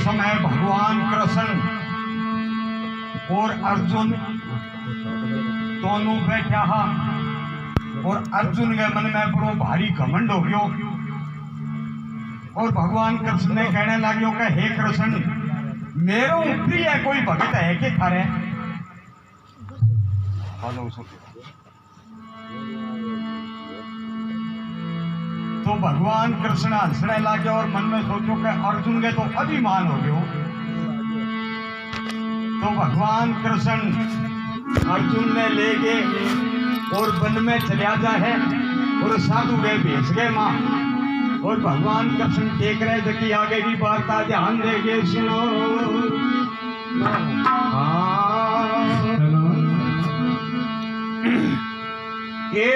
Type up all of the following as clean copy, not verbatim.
समय भगवान कृष्ण और अर्जुन दोनों बैठा हा और अर्जुन के मन में बड़ो भारी घमंड हो गयो और भगवान कृष्ण ने कहने लगे कि हे कृष्ण, मेरो प्रिय कोई भक्त है कि थारे? तो भगवान कृष्ण हंसने लगे और मन में सोचो कि अर्जुन के तो अभिमान हो गयो। तो भगवान कृष्ण अर्जुन ने ले गए और वन में चलिया जा है और साधु गए भेज गए माँ। और भगवान कृष्ण देख रहे थे कि आगे की वार्ता ध्यान देंगे, सुनो। एक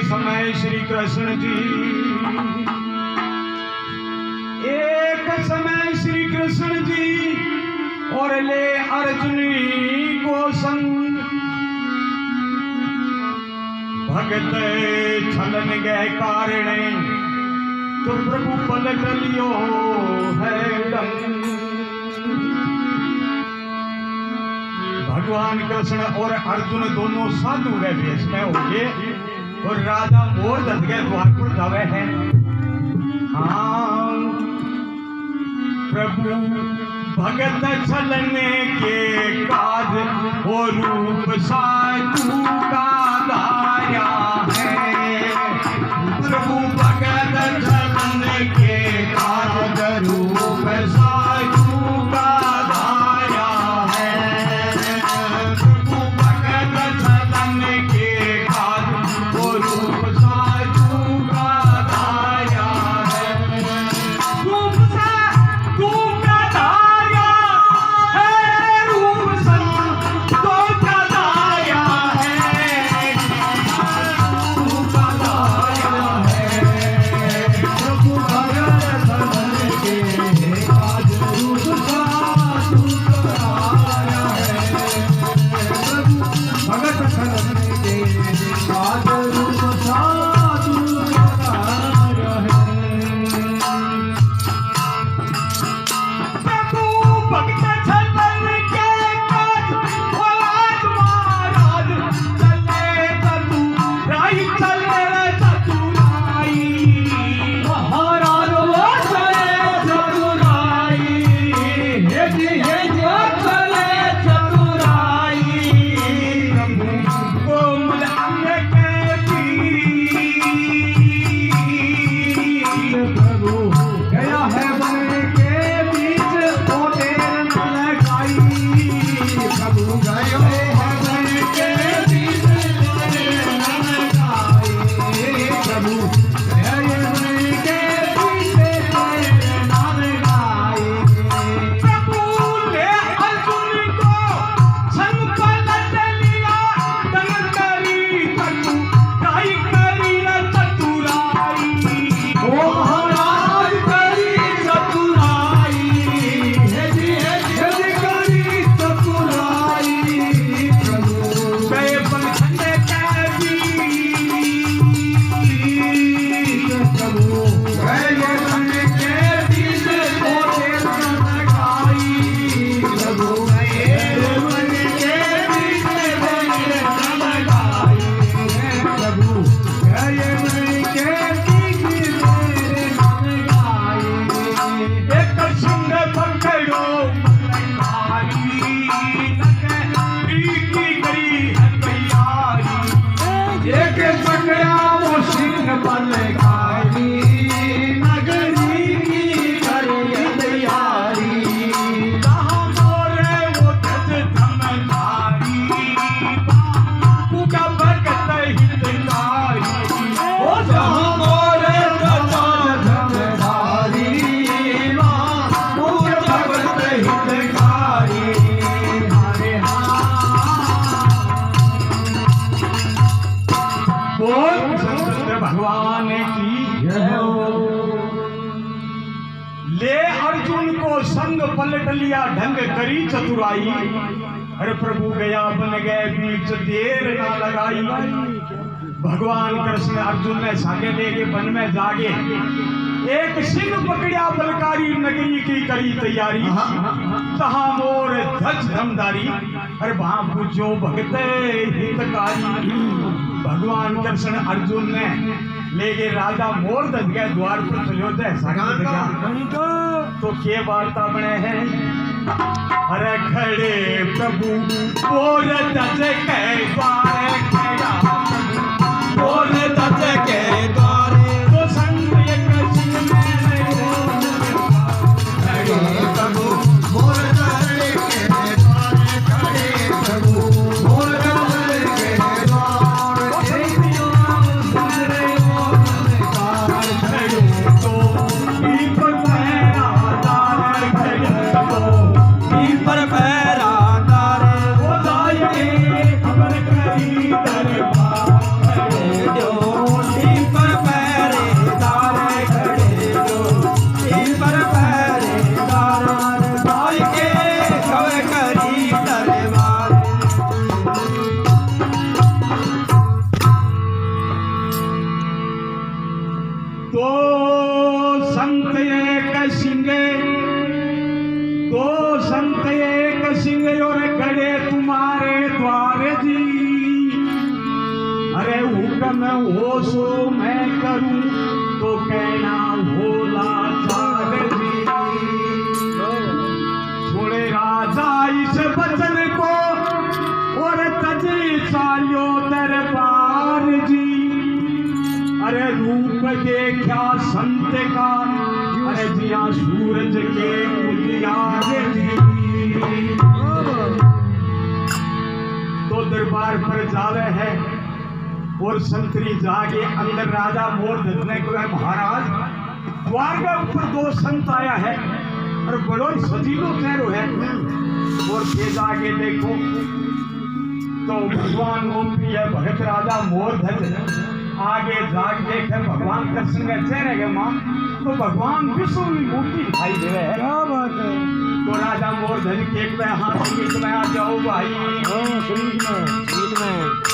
समय श्री कृष्ण जी, एक समय श्री कृष्ण जी और ले अर्जुन को संग भगत छलन गए कारण तो प्रभु पलट लियो है डंग। भगवान कृष्ण और अर्जुन दोनों साधु गए भेष में हो गए और राजा मोर दत्त गए द्वारपुर जावे हैं। हाँ, प्रभु भगत छलने के काज वो रूप साधु का दाया है। प्रभु भगत छलने के काज रूप साधु का दाया है। प्रभु भगत छलने के काज वो रूप साधु का दाया है। रूप साधु का दाया है, रूप साधु का दाया है, रूप का दाया है। प्रभु भगत छलने के काज रूप साधु का दाया है। प्रभु भगत छलने के काज रूप साधु का दाया है। प्रभु भगत छलन के काज वो आज महाराज चले चतुराई, चले चतुराई। महाराज वो चले चतुराई, हे जी हे जो चले चतुराई। प्रभु कोमल अंग के बीच, प्रभु गया है वन के बीच वो देर न लगाई। प्रभु गया है वन के बीच वो देर न लगाई। प्रभु गया है वन के बीच वो देर न लगाई। प्रभु ले अर्जुन को संग पलट लिया, तन करी चतुराई, करी चतुराई। ओ महाराज करी चतुराई, हे जी करी चतुराई। प्रभु गए पलखन के बीच, प्रभु गए वन के बीच वो देर न लगाई। प्रभु गए वन के बीच वो देर न लगाई। प्रभु गए वन के बीच वो देर न लगाई। एक संग पकड़ो मलकारी, नगरी की करी है तैयारी। एक पकड़ा वो सिंह बलकारी, नगरी की करी है तैयारी। जहाँ मोरे वो गज धमकारी, बापू का भगत हितकारी। ओ जहाँ मोरे गज धमकारी, बापू का भगत हितकारी। हरे बोल सतगुरु भगवान की जय हो। ले अर्जुन को संग पलट लिया, ढंग करी चतुराई। अरे प्रभु गया बन गए बीच देर ना लगाई। भगवान कृष्ण अर्जुन ने सागे लेके वन में जागे एक सिंह पकड़िया बलकारी नगरी की करी तैयारी तहा मोर ध्वज धमदारी अरे वहां पूछो भगत हितकारी भगवान कृष्ण अर्जुन ने लेके राजा मोर ध्वज के द्वार पर चलो तो के वार्ता बने हैं अरे खड़े प्रभु मोर ध्वज के द्वार खड़ा मोर ध्वज के द्वार तो संग एक सिंह खड़े प्रभु मोर ध्वज के द्वार खड़े प्रभु मोर ध्वज के द्वार खड़े तो पर पैरा दार खड़े पर पैरा दार वो जाए खबर करी दरबार हो सो मैं करूं तो कहना होला चार जी छोड़े राजा इस बचन को और तजी चालियो दरबार जी अरे रूप देखा संत का अरे जिया सूरज के उजियार जी तो दरबार पर जावे है और संतरी जाके अंदर राजा मोर धजने को है महाराज द्वार के ऊपर दो संत आया है और बड़ो सजीलो चेहरो है और फिर जाके देखो तो भगवान गोपी है भगत राजा मोर ध्वज आगे जाके देखे भगवान कृष्ण के चेहरे के मां तो भगवान विष्णु की मूर्ति दिखाई दे रहे है क्या बात है तो राजा मोर ध्वज के एक में हाथ संगीत में आ जाओ भाई संगीत में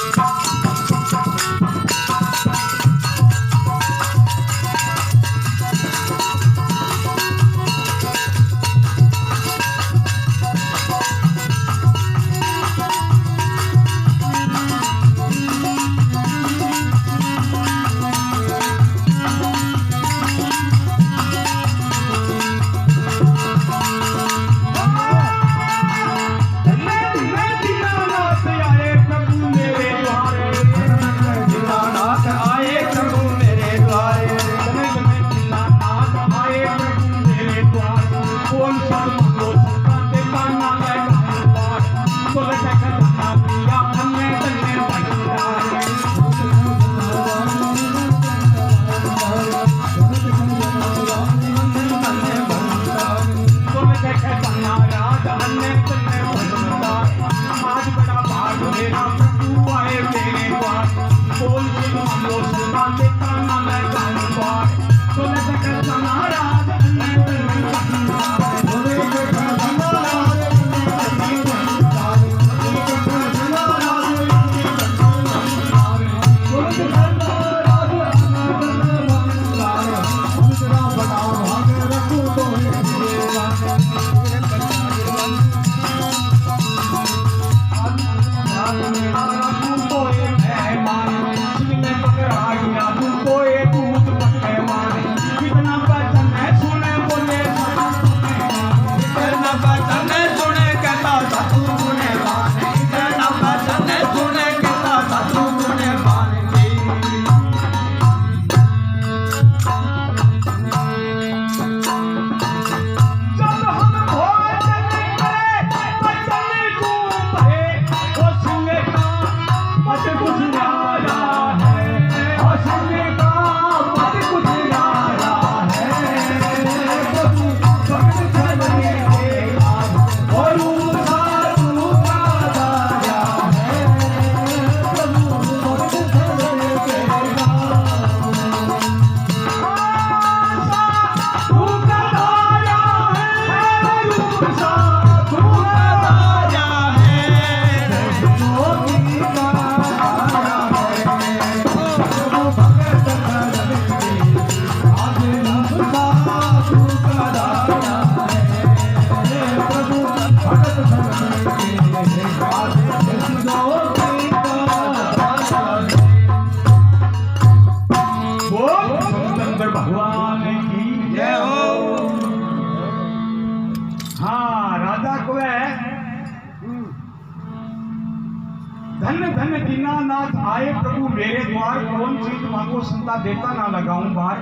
भगवान की जय हो। हाँ, राजा को है धन धन दीनानाथ आए प्रभु मेरे द्वार, कौन चीज मांगो संता देता ना लगाऊं बार,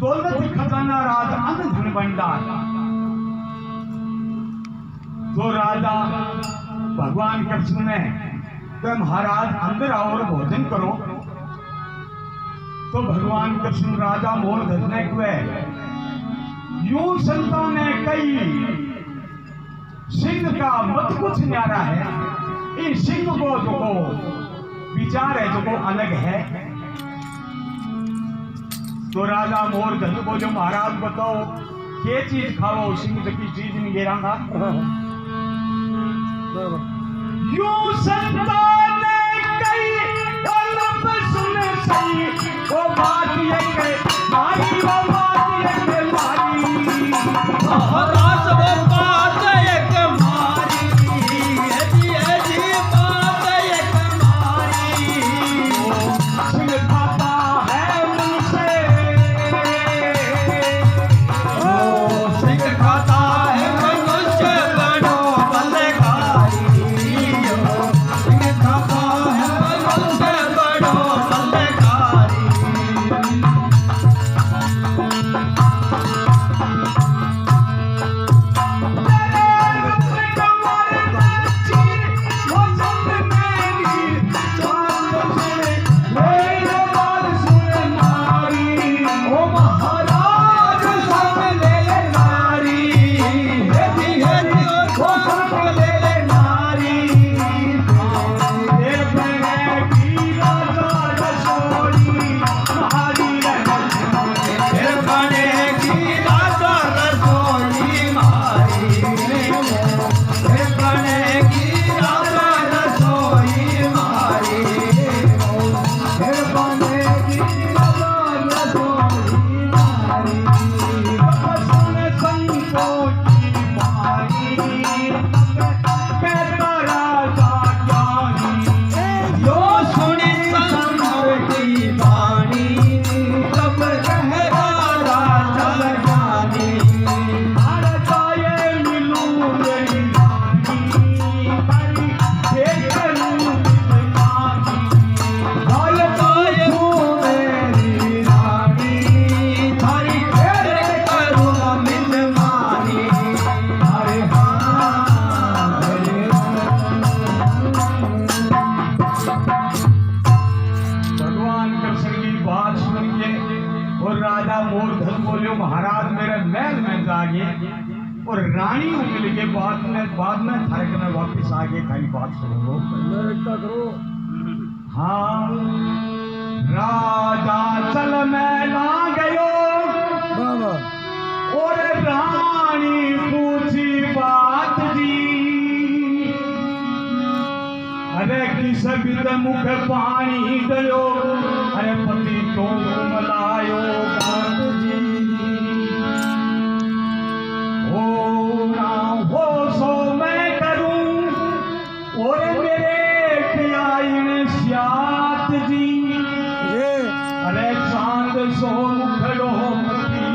दौलत खजाना राज अन्न धन भंडार। तो राजा भगवान कृष्ण ने तो महाराज अंदर आओ और भोजन करो। तो भगवान कृष्ण राजा मोर धरने को यूं संता ने कई सिंह का मत कुछ न्यारा है, इन सिंह को जो विचार है जो अलग है। तो राजा मोर धन बोलो महाराज बताओ क्या चीज खाओ, सिंह की चीज नहीं गिरांगा। यूं संता ने कई तलब सुन सही, वो बात ये के मारी, वो बात ये के मारी, महाराज वो बात एक मारी, जी बात एक मारी। सिंह खाता है मुझसे, सिंह खाता है मनुष्य बनो बलकारी, सिंह खाता है मनुष्य बनो बलकारी। महाराज मेरे महल में जागे और रानी मिल के बाद में थरक में वापिस आगे खाली बात सुनो। हाँ, राजा चल मैं ला गयो और रानी पूछी बात जी, अरे किस बिद मुख पानी गयो, अरे पति तो मलायो बात जी। हो ना हो सो मैं करूं और मेरे प्याइन श्यात जी, अरे चांद सो मुखड़ो मती,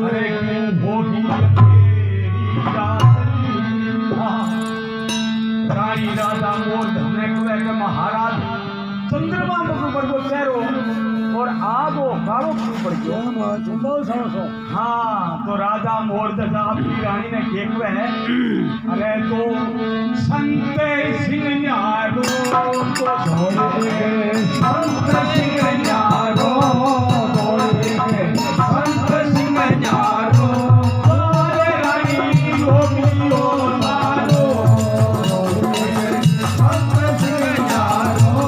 अरे क्यों होगी तेरी रात जी। रानी राजा मोर धरने को है कि महाराज चंद्रमा मुख पर वो चेहरो और आगो कालो क्यों पड़ गयो। हाँ, तो राजा मोर धजा अपनी रानी ने देखो है, अरे तो संत सिंह न्यारो तो संत सिंह न्यारो, संत सिंह न्यारो, अरे रानी रोगियो मारो, संत सिंह न्यारो,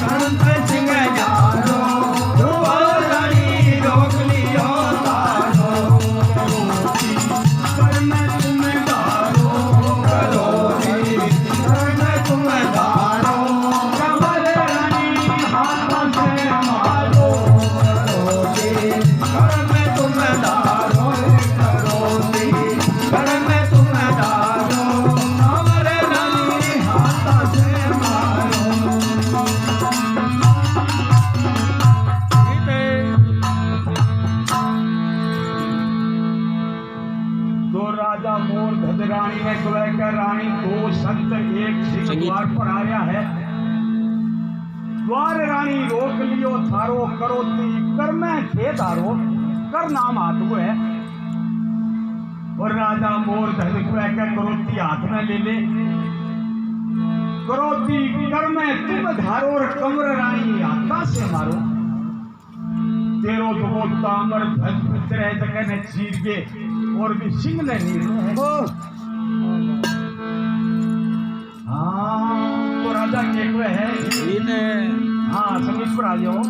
संत सिंह न्यारो, रानी रोग लियो तारो, कर मैं तुम्हें दारो करो, कर मैं तुम्हें दारो रानी ने कहा कि रानी दो संत एक सिंह द्वार पर आया है, द्वार रानी रोक लियो थारो करोती कर में थे धारो कर नाम हाथ है। और राजा मोर धन कह करोती हाथ में ले ले, करोती कर में तुम धारो और कमर रानी हाथा से मारो। तेरो दो तामर धन पुत्र जगह ने चीर के और भी सिंह ने नीर। हाँ तो राजा के हुए है। हाँ संगीत पर आ जाओ।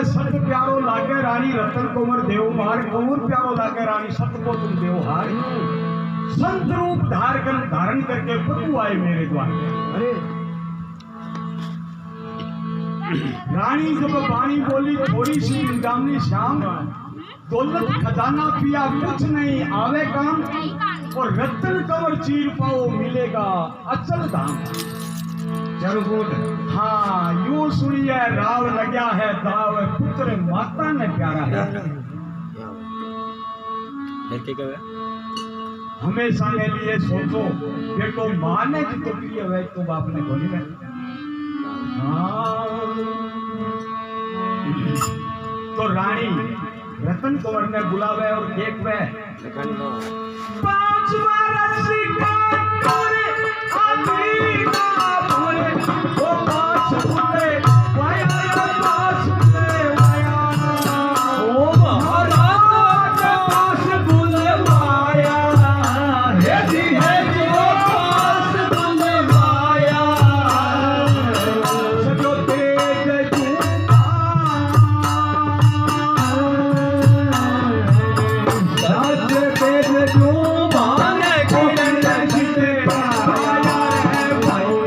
सत प्यारो लागे रानी रतन कुंवर देवमार कौर प्यारो लागे रानी सत को तुम देवहार। संत रूप धारण करके प्रभु आए मेरे द्वार। अरे रानी जब वाणी बोली थोड़ी सी इंदामनी श्याम, दौलत खजाना पिया कुछ नहीं आवे काम, और रतन कंवर चीर पाओ मिलेगा अचल धाम। जरूर हाँ यूं सुनिए राव लग्या है दाव पुत्र माता ने प्यारा है। हमेशा के लिए सोचो बेटो माँ ने जो तो की है तो बाप ने बोली है। हाँ तो रानी रतन कंवर ने बुलावे और देख वे 5 वर्ष का करे आदि ना बोले वो 5 बोले वाया 5 बोले वाया ओ महाराज 5 बोले वाया हे जी हे जी वो 5 बोले वाया सजो तेज चूका सज तेज चूका ने किरण छिटे पाया रे भाई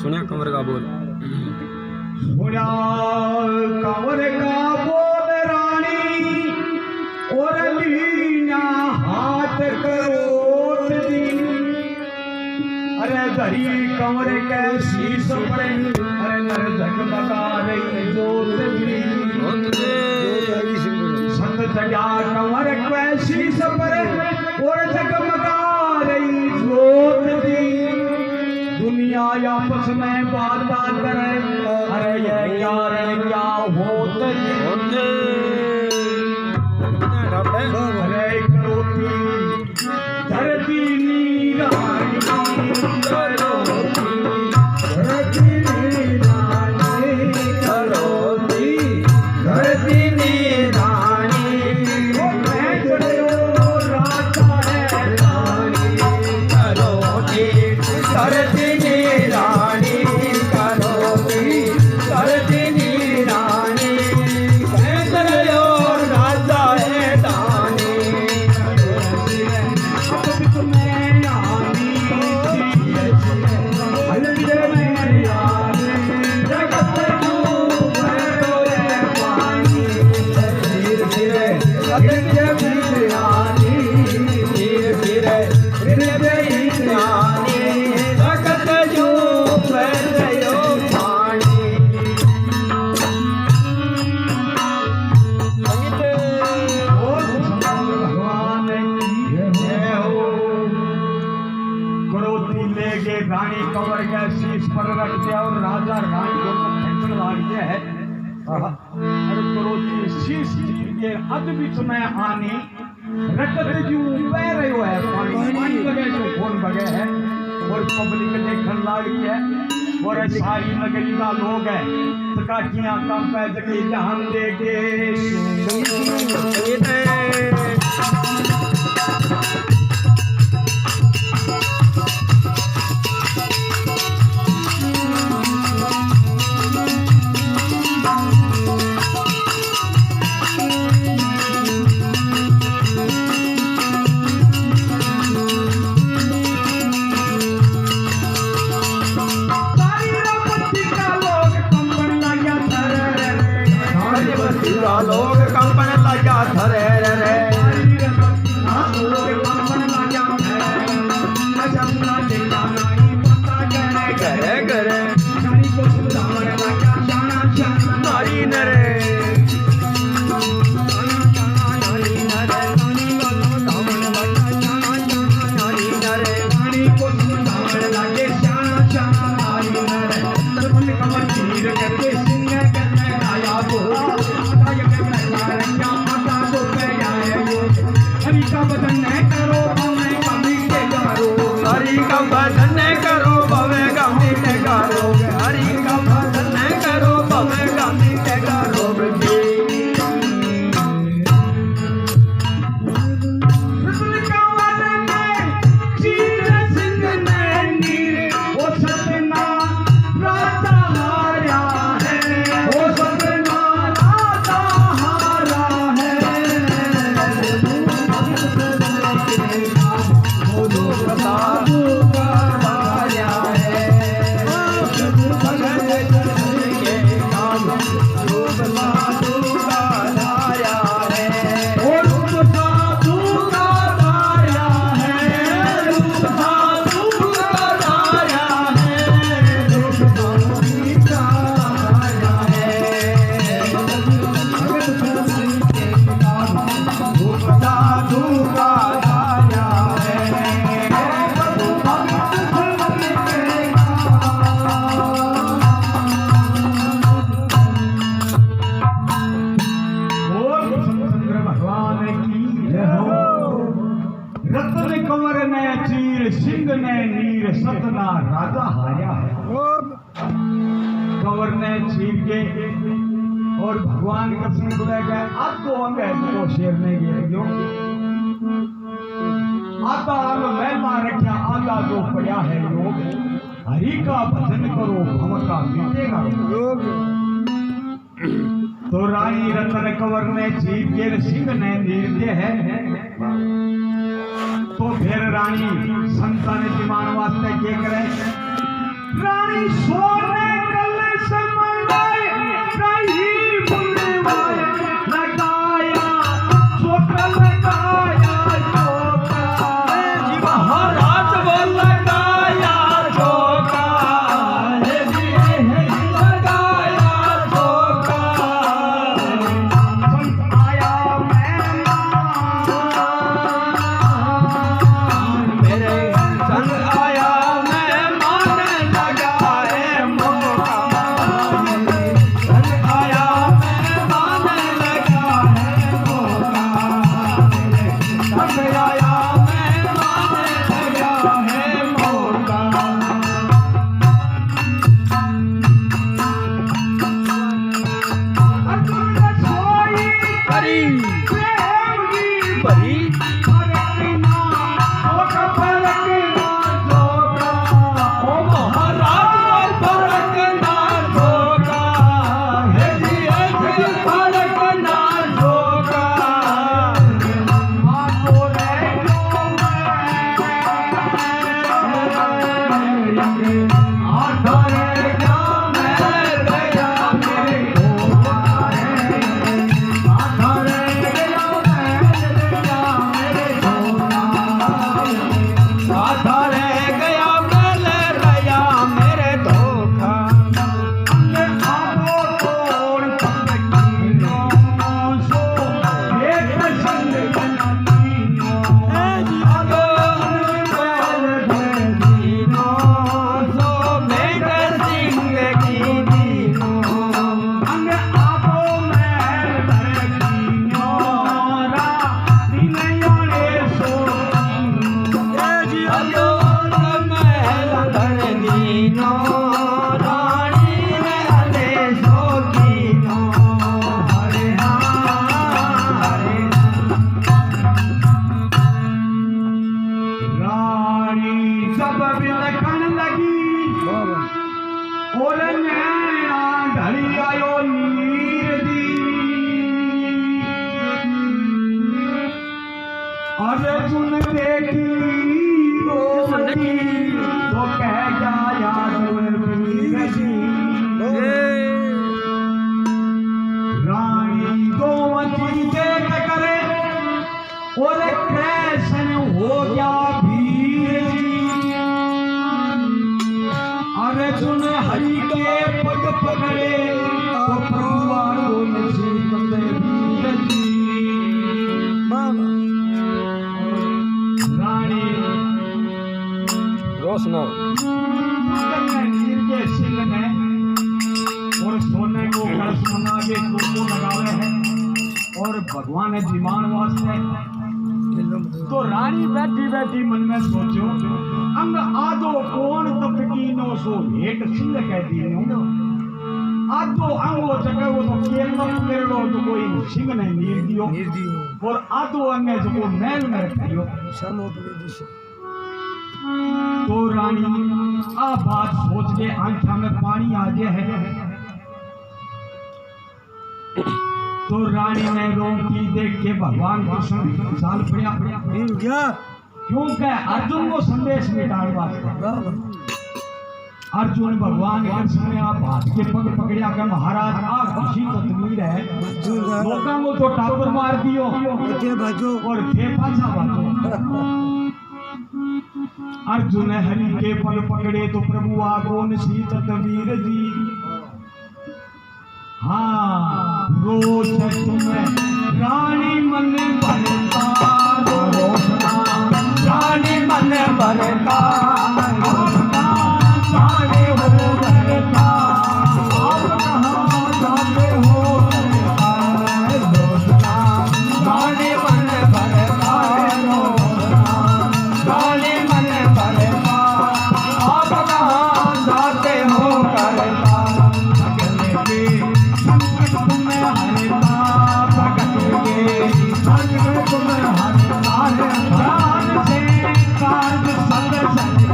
सुनिया कंवर का बोल। सुना कंवर का बोल रानी और लीना हाथ करो दी। अरे धरी कंवर के शीश पड़े अरे नर जगमगा रही जोत दी। संत चढ़ा कंवर के शीश पड़े और जगमगा रही जोत दी। दुनिया आपस में बात करे अरे ये कारण क्या होते अरे करोती धरती नीरानी धरती नीरानी करोती धरती नीरानी मैं चलो राजा है रानी करोती धरती नीरानी करोती धरती नीरानी मैं चलो राजा है रानी अब भी तुम्हें आनी अलग में याद जगत को भरोए पानी धीरे धीरे जगत में आनी धीरे धीरे हृदय आनी जगत जो भरोए पानी। भगवान की जय हो। क्रोधी लेके रानी कंवर के शीश पर रख दिया और राजा रानी दोनों फेंकने लग गया है। अरे क्रोधी शीश ये अद्भुत में आनी रटत जू बह रही है पानी बगे जो खून बगे है और पब्लिक देखने लगी है और सारी नगरी का लोग है तकाटियां कम पे जगह जहां देखे लोग कंपन लगा धरे रे करे करे नारी नरे हरि का भजन करो भवे कमी के गारो हरि का भजन करो भवे कमी के गारो हरि का भजन करो भवे कमी के गारो रतन कंवर ने चीर सिंह ने नीर सतना राजा हाया है। कंवर ने चीर के और भगवान का सिंह बोले गए अब तो अंग है तो शेर नहीं गए क्यों आता अंग मैला रखा आगा जो पड़ा है योग हरि का भजन करो भव का मिटेगा योग। तो रानी रतन कंवर ने चीर के सिंह ने नीर दिए है तो फिर रानी संतान जिमान वास्ते के करे रानी सोने कल समाए रही बुलवाए लगाया छोटा लगाया छोटा जी महाराज वो लगाया झोंका लगाया झोंका संत आया मेरे संग आया मेहमान लगाए मौका संग आया मेहमान लगाए मौका संग आया मेहमान लगाए मौका अर्जुन सोई हरी प्रेम की भरी फरकना छोटा फरकना छोटा ओ महाराज फरक ना झोंका है जी फरक ना झोंका आतो रे आधार क्या मैं गया मेरे आधार गया मैं गया मेरे आधार गया मैं गया मेरे धोखा आतो तोड़ पकड़ीनो सो एक संग बनातीनो अंग आतो मैल धरतीनो रा दिनयाने सो रानी जब बिलखण लगी और नैना ढली आयो नीर दी अर्जुन देखी रोती तो कह जाया वीर जी रानी गोमती देख करे और कैसन हो गया भीर जी अर्जुन हरि के पग पकड़े तो प्रभुआ को नसीब वीर जी रानी रोशना नीर के सिंह ने और सोने को कलश बना के को लगावे है और भगवान ने विमान वास्ते तो रानी बैठी बैठी मन में सोचो अंग आदो कौन तपकीनो सो भेट सिंह कह दीनो आदो अंगो जगह वो तो केरलो केरलो तो कोई सिंह ने नीर दियो और आदो अंगे जो को महल में रख दियो तो रानी आ बात सोच के आंखों में पानी आ गया है तो रानी ने रोटी देख के भगवान कृष्ण साल पड़ा क्योंकि अर्जुन को संदेश मिटाने वास्ते अर्जुन भगवान कृष्ण ने आप हाथ के पग पकड़िया कर महाराज आ खुशी तस्वीर है लोगों को तो टापर मार दियो और थे पाछा बाजो अर्जुन हरि के पग पकड़े तो प्रभु आगो सी तस्वीर जी हाँ रोज तुम्हें रानी मन भरता रोशना रानी मन भरता रोशना जाने हो भरता आप कहाँ जाते हो रोशना रानी मन भरता रोशना रानी मन भरता आप कहाँ जाते हो करता संकट तुम्हें हरता जान से कार्य संग संग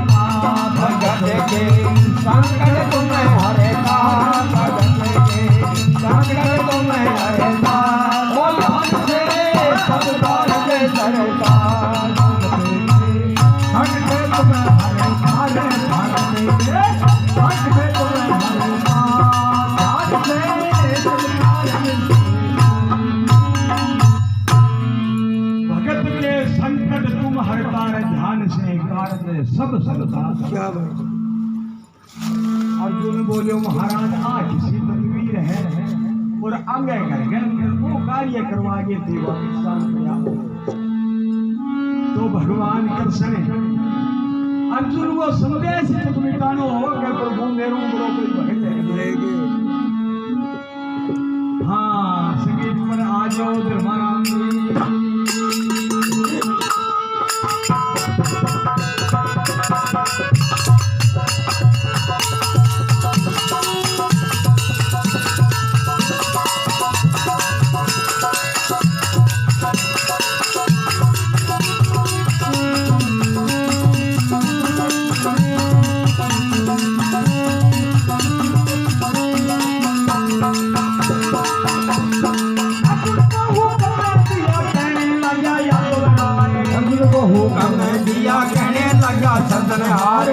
तुम्हारे कार्य सब सबता। क्या बात अर्जुन बोलो महाराज आज किसी तकवीर है और आगे करके वो कार्य करवागे थे वापिस तो भगवान कृष्ण अर्जुन वो संदेश तुम मिटानो हो कि प्रभु मेरू बड़ो कोई भगत है। हाँ संगीत पर आ जाओ धर्माराम जी। दिया कहने लगा सदनहार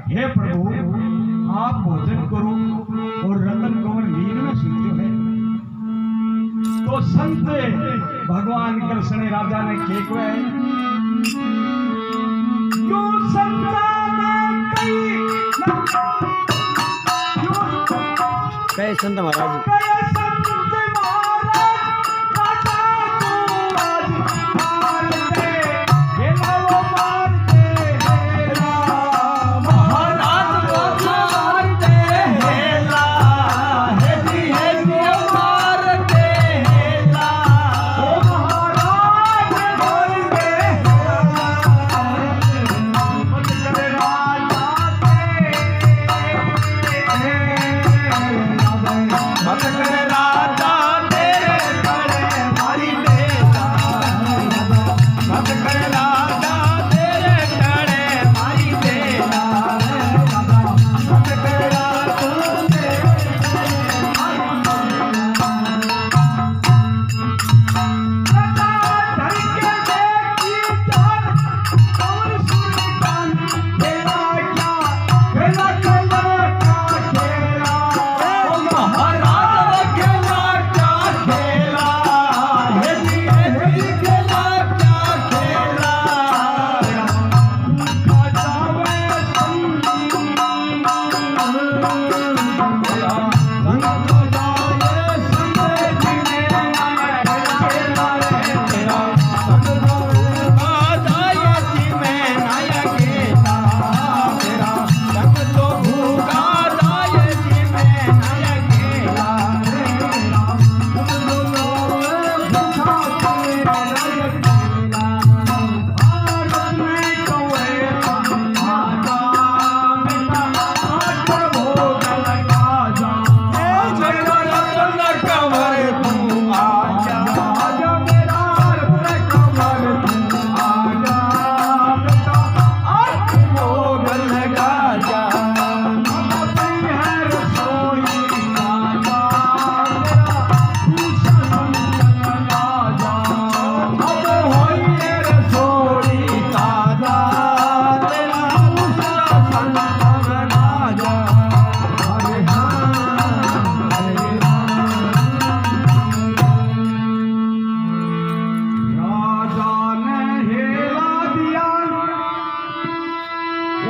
हे प्रभु आप भोजन करो और रतन कंवर नींद में सुनते हैं। तो संत भगवान कृष्ण राजा ने खेक कई संत महाराज मत करे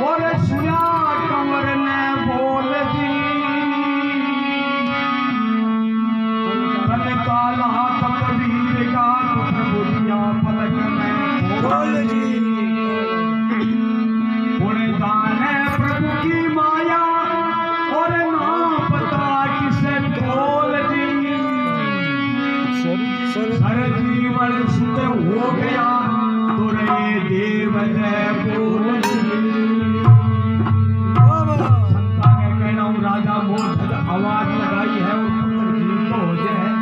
और सुना कंवर ने बोल दी तन काला तकदीर का तुझ बुझिया पलक में बोल दी उन्हें जाने प्रभु की माया और ना पता किसे तोल दी सर जीवन सुत हो गया तुरे देव जय बोल संता ने कहना हूँ राजा मोर आवाज लगाई है और पुत्र जीवित हो जाए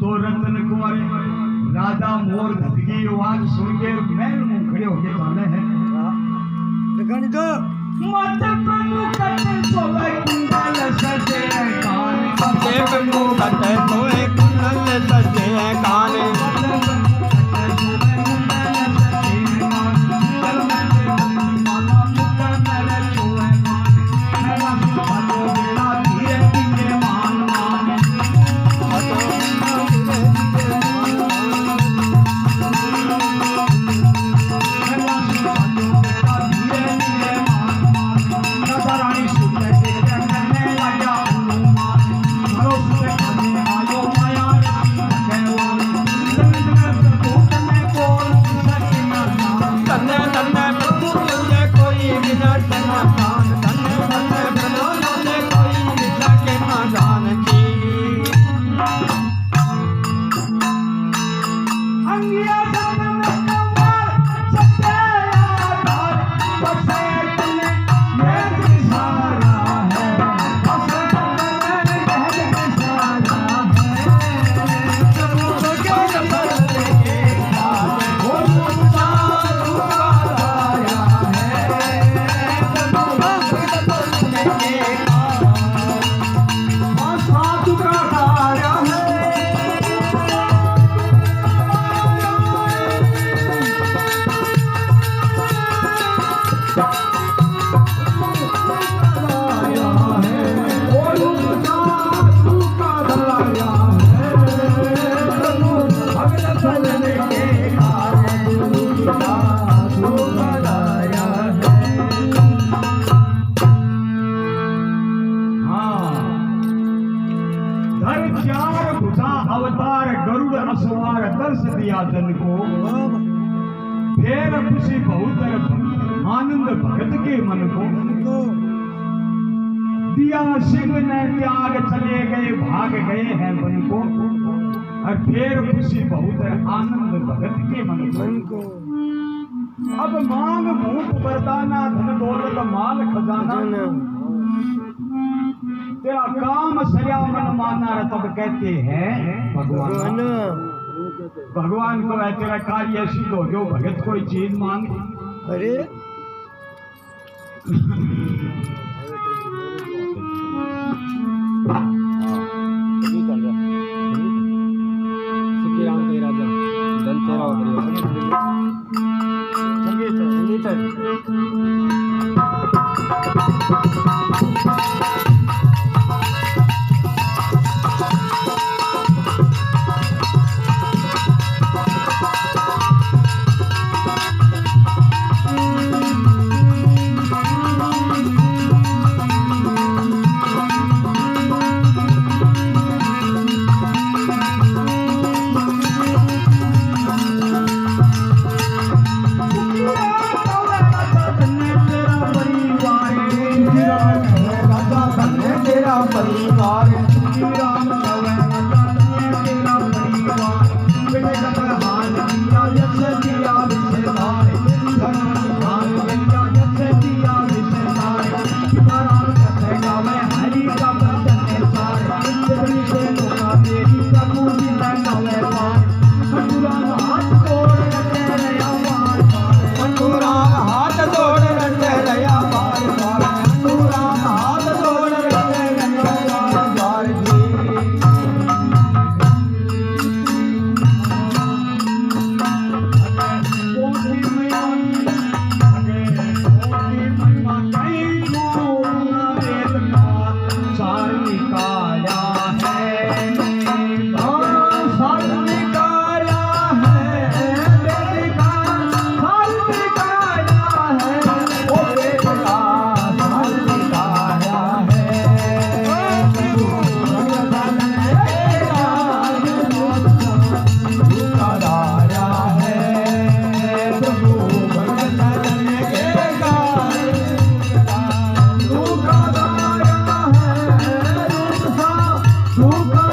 तो रतन कुंवर राजा मोर धदगी आवाज सुन के महल में खड़े होके जाने हैं मत प्रभु कटे सोए कुंडल सजे कान मत प्रभु कटे सोए कुंडल सजे कान जन को फेर खुशी बहुत आनंद भगत के मन को दिया सिंह ने त्याग चले गए भाग गए हैं मन को और फेर खुशी बहुत आनंद भगत के मन को अब मांग भूख बरदाना धन दौलत माल खजाना तेरा काम सया मन माना तब कहते हैं भगवान भगवान को है तेरा कार्य सिद्ध हो गयो भगत कोई चीज मांग अरे सुख